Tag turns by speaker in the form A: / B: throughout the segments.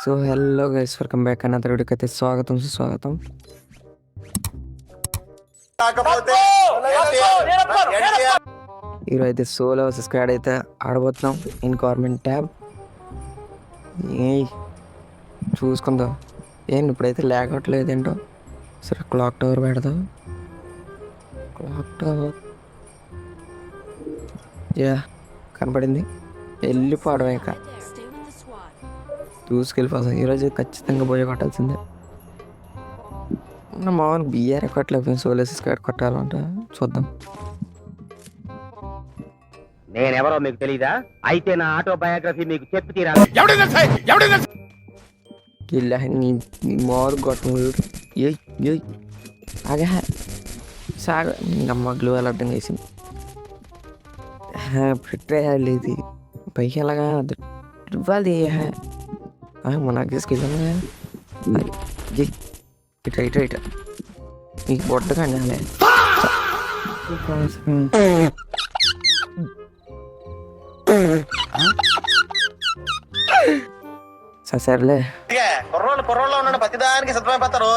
A: So hello guys, welcome back another వీడియోకి అయితే స్వాగతం సుస్వాగతం. ఈరోజు అయితే సోలో స్క్వాడ్ అయితే ఆడబోతున్నాం ఇన్ గవర్నమెంట్ ట్యాబ్. చూసుకుందాం. ఇప్పుడైతే లేకట్లేదు ఏంటో. సరే క్లాక్ టవర్ పెడదాం. క్లాక్ టవర్ కనపడింది. వెళ్ళిపోవడం ఇంకా దూసుకెళ్ళిపోతాం. ఈరోజు ఖచ్చితంగా పోయి కొట్టాల్సిందే. మామూలు బిఆర్ కొట్టలేకపోయింది, సోలో స్క్వాడ్ కొట్టాలంట. చూద్దాం.
B: నేనెవరో మీకు తెలీదా? అయితే నా ఆటోబయోగ్రఫీ మీకు చెప్పి తీరాలి.
A: మామూలు కొట్టం ఆగా సాగ గ్లూ అలర్టం వేసింది. పెట్టేయాలి ఇది పైకి ఎలాగా ఇవ్వాలి. మనకి స్కిల్ ఇట ఇట ఇట నీకు బొట్ట కానీ సరేలే.
B: కుర్రోళ్ళు ఉన్నాడు, ప్రతిదానికి సిద్ధమైపోతారు.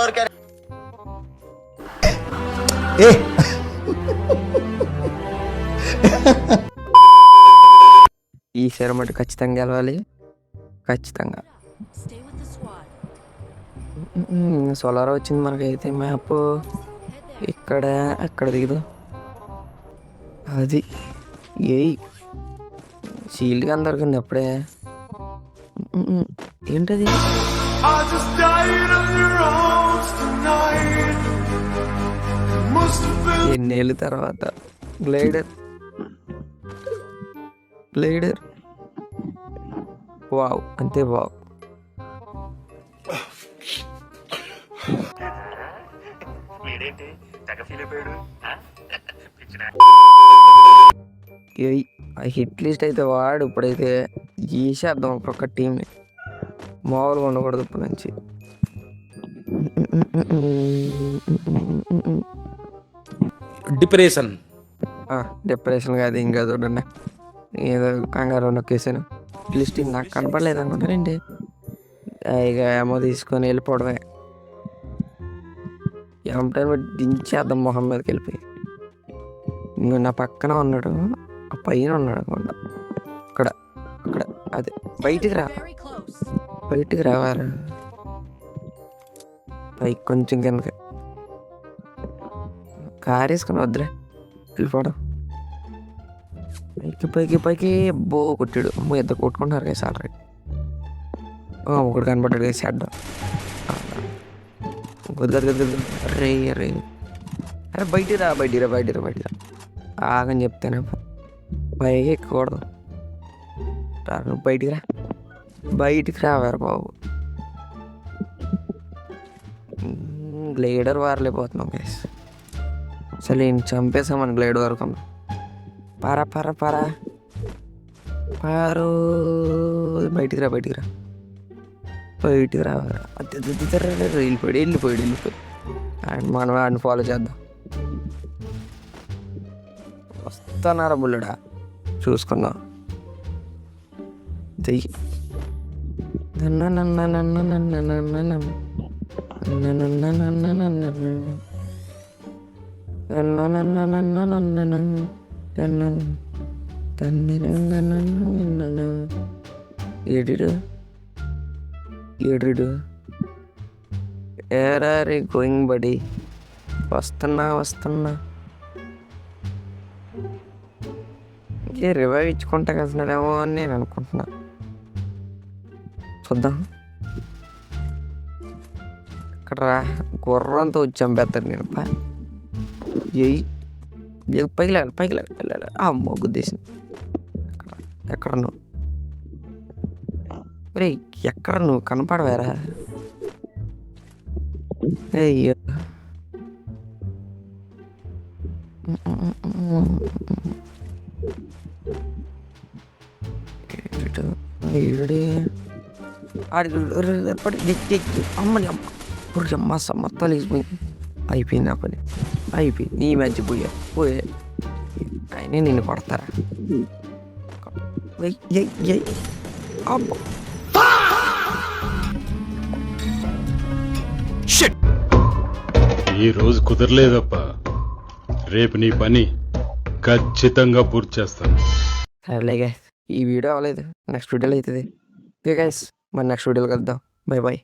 A: ఈ సెరమటి ఖచ్చితంగా గెలవాలి. ఖచ్చితంగా సోలార్ వచ్చింది మనకైతే. మ్యాప్ ఇక్కడ అక్కడ దిగుదు. అది షీల్డ్గా అందరికింది అప్పుడే. ఏంటది? ఎన్నేళ్ళ తర్వాత గ్లైడర్ వావ్, అంతే వావ్. హిట్ లిస్ట్ అయితే వాడు ఇప్పుడైతే గీసేద్దాం ఒక్కొక్క టీంని. మామూలుగా ఉండకూడదు ఇప్పటి నుంచి. డిప్రెషన్ కాదు ఇంకా. చూడండి ఏదో కంగారు నొక్కేసాను. లిస్ట్ నాకు కనపడలేదు అనుకుంటానండి. ఇక ఏమో తీసుకొని వెళ్ళిపోవడమే. ఏమంటారు దించేద్దాం మొహం మీదకి వెళ్ళిపోయి. ఇంకో నా పక్కన ఉన్నాడు, ఆ పైన ఉన్నాడు అనుకుంటా. అక్కడ అక్కడ అదే బయటికి రావారు. పైకి కొంచెం కిందకి కారు వేసుకుని వద్దులే, వెళ్ళిపోవడం. పైకి బో కొట్టాడు. ఇద్దరు కొట్టుకుంటున్నారు కదా ఆల్రెడీ. ఒకడు కనపడ్డాడు కదా షెడ్. అరే అరే అరే బయటికి రా ఆగని చెప్తాను. పైకి ఎక్కకూడదు. బయటికి రావారు బాబు. Glider వారలేకపోతున్నాం guys. అసలు నేను చంపేసామని గ్లైడ్ వరకు. పారు బయటికి రా వెళ్ళిపోయాడు. మనం వాడిని ఫాలో చేద్దాం. వస్తున్నారా బుల్లడా? చూసుకుందాం. చెయ్యి ఏడు ఏరారి గోయింగ్ బడి. వస్తున్నా ఇంకే రివైవ్ ఇచ్చుకుంటా కసినాడేమో అని నేను అనుకుంటున్నా. చూద్దాం. ఇక్కడ గుర్రంతో వచ్చాం పెద్దరు. నేను పైకి వెళ్ళాలి. అమ్మో గుద్దేసింది. ఎక్కడ నువ్వు? రే ఎక్కడ నువ్వు కనపడవేరా? అయ్యో అమ్మని అమ్మ మొత్తం అయిపోయింది నా పని. అయిపోయింది. నీ మ్యాచ్ పోయే అయినా నిన్ను కొడతారా?
C: ఈ రోజు కుదరలేదప్ప, రేపు నీ పని ఖచ్చితంగా పూర్తి చేస్తాను.
A: సరేలే గైస్, ఈ వీడియో అవ్వలేదు, నెక్స్ట్ వీడియోలో అవుతుంది. ఓకే గైస్, మరి నెక్స్ట్ వీడియోలో కలుద్దాం. Bye bye.